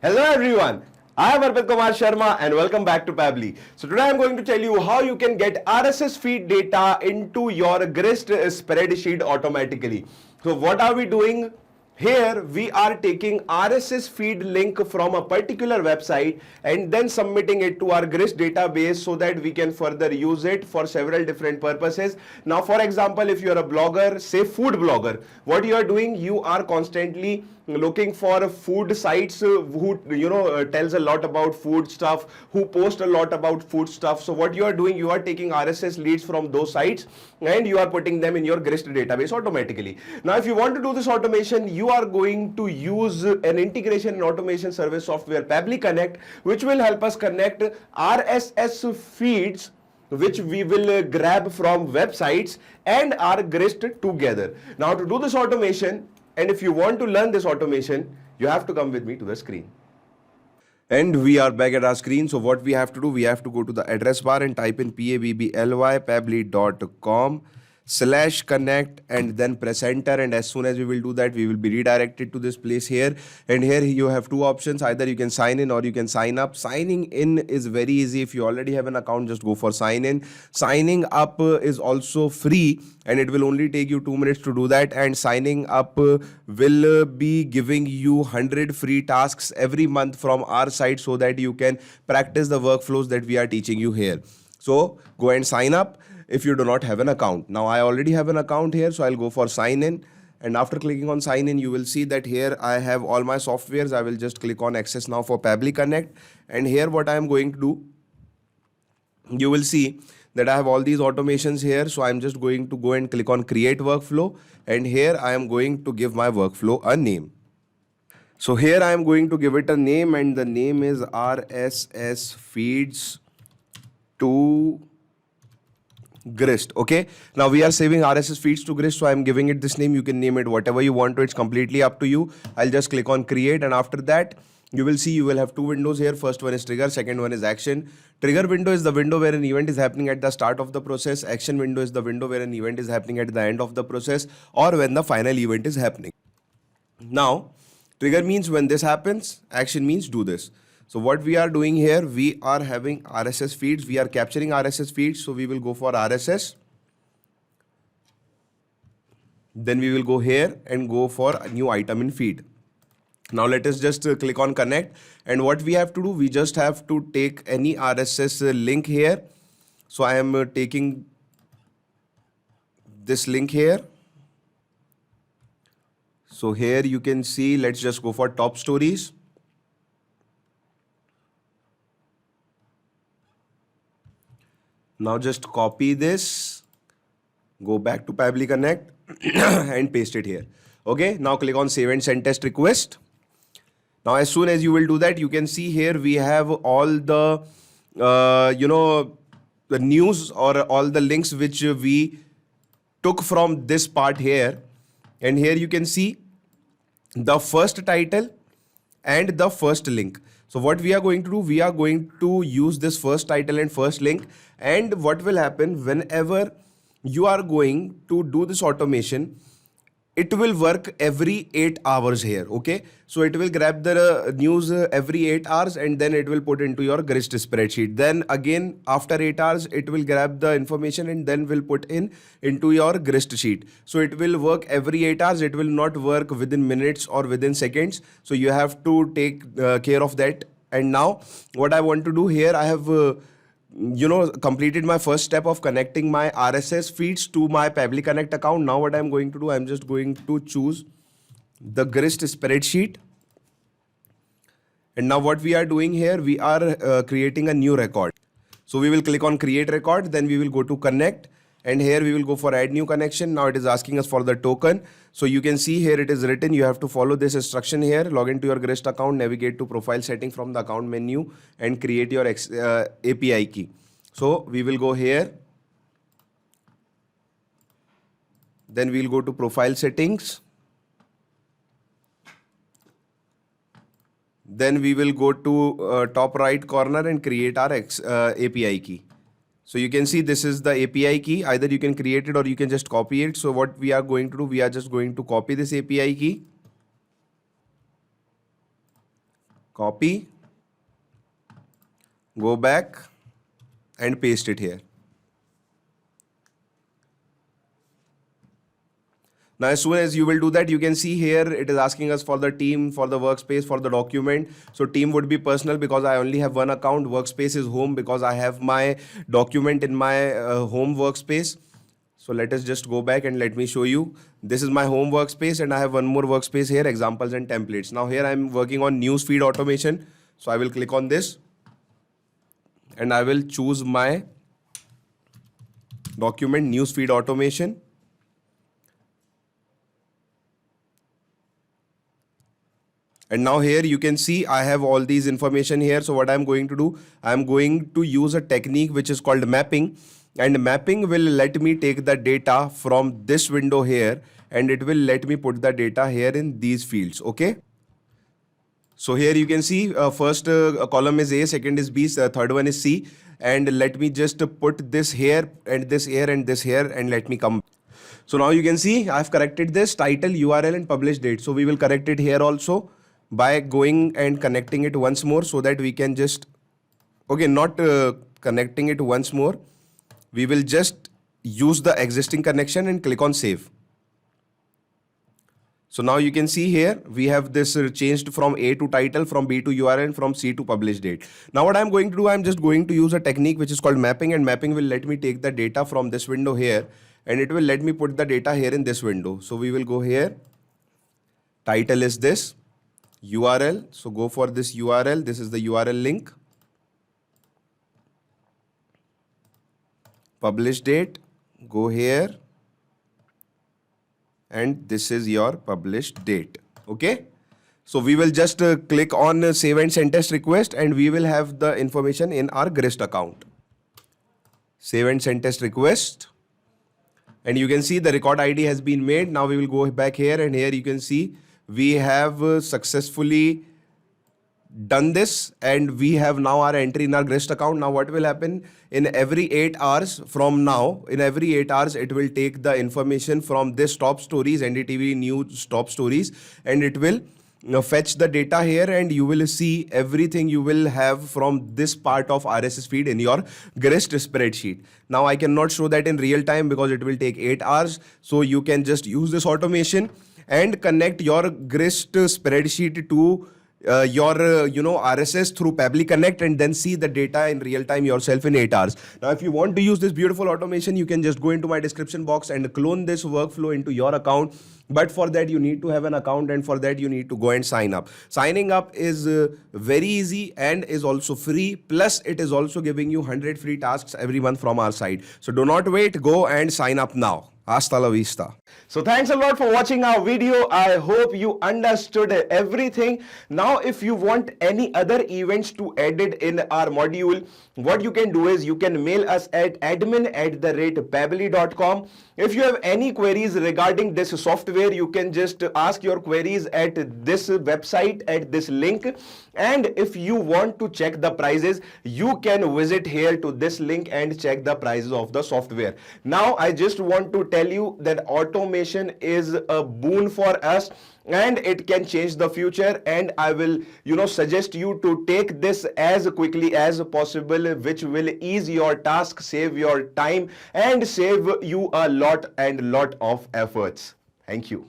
Hello everyone, I am Arpit Kumar Sharma and welcome back to Pabbly. So today I am going to tell you how you can get RSS feed data into your Grist spreadsheet automatically. So what are we doing? Here we are taking RSS feed link from a particular website and then submitting it to our Grist database so that we can further use it for several different purposes. Now for example, if you are a blogger, say food blogger, what you are doing, you are constantly looking for food sites who tells a lot about food stuff, who post a lot about food stuff. So what you are doing, you are taking RSS leads from those sites and you are putting them in your Grist database automatically. Now if you want to do this automation, you are going to use an integration and automation service software Pabbly Connect, which will help us connect RSS feeds which we will grab from websites and our Grist together. Now to do this automation, and if you want to learn this automation, you have to come with me to the screen. And we are back at our screen. So what we have to do, we have to go to the address bar and type in pabbly.com/connect and then press enter, and as soon as we will do that, we will be redirected to this place here. And here you have two options, either you can sign in or you can sign up. Signing in is very easy. If you already have an account, just go for sign in. Signing up is also free and it will only take you 2 minutes to do that, and signing up will be giving you 100 free tasks every month from our side so that you can practice the workflows that we are teaching you here. So go and sign up if you do not have an account. Now I already have an account here, so I'll go for sign in, and after clicking on sign in, you will see that here I have all my softwares. I will just click on access now for Pabbly Connect, and here what I am going to do, you will see that I have all these automations here. So I'm just going to go and click on create workflow, and here I am going to give my workflow a name. So here I am going to give it a name, and the name is RSS feeds to Grist. Okay, now we are saving RSS feeds to Grist, so I'm giving it this name. You can name it whatever you want to, it's completely up to you. I'll just click on create, and after that you will see you will have two windows here. First one is trigger, second one is action. Trigger window is the window where an event is happening at the start of the process. Action window is the window where an event is happening at the end of the process or when the final event is happening. Now trigger means when this happens, action means do this. So what we are doing here, we are having RSS feeds, we are capturing RSS feeds, so we will go for RSS. Then we will go here and go for a new item in feed. Now let us just click on connect, and what we have to do, we just have to take any RSS link here. So I am taking this link here. So here you can see, let's just go for top stories. Now just copy this, go back to Pabbly Connect and paste it here. Okay, now click on save and send test request. Now as soon as you will do that, you can see here we have all the the news or all the links which we took from this part here, and here you can see the first title and the first link. So what we are going to do, we are going to use this first title and first link, and what will happen whenever you are going to do this automation, it will work every 8 hours here. Okay, so it will grab the news every 8 hours and then it will put into your Grist spreadsheet. Then again after 8 hours it will grab the information and then will put into your Grist sheet. So it will work every 8 hours. It will not work within minutes or within seconds. So you have to take care of that. And now what I want to do here, I have completed my first step of connecting my RSS feeds to my Pabbly Connect account. Now what I'm going to do, I'm just going to choose the Grist spreadsheet. And now what we are doing here, we are creating a new record. So we will click on create record, then we will go to connect, and here we will go for add new connection. Now it is asking us for the token. So you can see here it is written, you have to follow this instruction here. Log into your Grist account, navigate to profile setting from the account menu and create your API key. So we will go here. Then we will go to profile settings. Then we will go to top right corner and create our API key. So you can see this is the API key. Either you can create it or you can just copy it. So what we are going to do, we are just going to copy this API key. copy, go back and paste it here. Now, as soon as you will do that, you can see here it is asking us for the team, for the workspace, for the document. So team would be personal because I only have one account. Workspace is home because I have my document in my home workspace. So let us just go back and let me show you. This is my home workspace and I have one more workspace here, examples and templates. Now here I'm working on newsfeed automation. So I will click on this and I will choose my document, newsfeed automation. And now here you can see I have all these information here. So what I'm going to do, I'm going to use a technique which is called mapping. And mapping will let me take the data from this window here and it will let me put the data here in these fields. Okay. So here you can see first column is A, second is B, third one is C. And let me just put this here and this here and this here and let me come. So now you can see I've corrected this title, URL and publish date. So we will correct it here also by going and connecting it once more so that we can just, okay, not connecting it once more. We will just use the existing connection and click on save. So now you can see here, we have this changed from A to title, from B to URL, and from C to publish date. Now what I'm going to do, I'm just going to use a technique which is called mapping, and mapping will let me take the data from this window here and it will let me put the data here in this window. So we will go here. Title is this. URL. So go for this URL. This is the URL link. Publish date. Go here. And this is your published date. Okay. So we will just click on save and send test request and we will have the information in our Grist account. Save and send test request. And you can see the record ID has been made. Now we will go back here and here you can see we have successfully done this and we have now our entry in our Grist account. Now what will happen in every 8 hours from now, in every 8 hours, it will take the information from this top stories, NDTV news top stories, and it will fetch the data here and you will see everything you will have from this part of RSS feed in your Grist spreadsheet. Now I cannot show that in real time because it will take 8 hours. So you can just use this automation and connect your Grist spreadsheet to your RSS through Pabbly Connect and then see the data in real time yourself in 8 hours. Now if you want to use this beautiful automation, you can just go into my description box and clone this workflow into your account. But for that you need to have an account and for that you need to go and sign up. Signing up is very easy and is also free. Plus it is also giving you 100 free tasks every month from our side. So do not wait, go and sign up now. Hasta la vista. So thanks a lot for watching our video. I hope you understood everything. Now if you want any other events to added in our module, what you can do is you can mail us at admin@pabbly.com. If you have any queries regarding this software, you can just ask your queries at this website, at this link. And if you want to check the prices, you can visit here to this link and check the prices of the software. Now I just want to tell you that automation is a boon for us and it can change the future, and I will suggest you to take this as quickly as possible, which will ease your task, save your time and save you a lot of efforts. Thank you.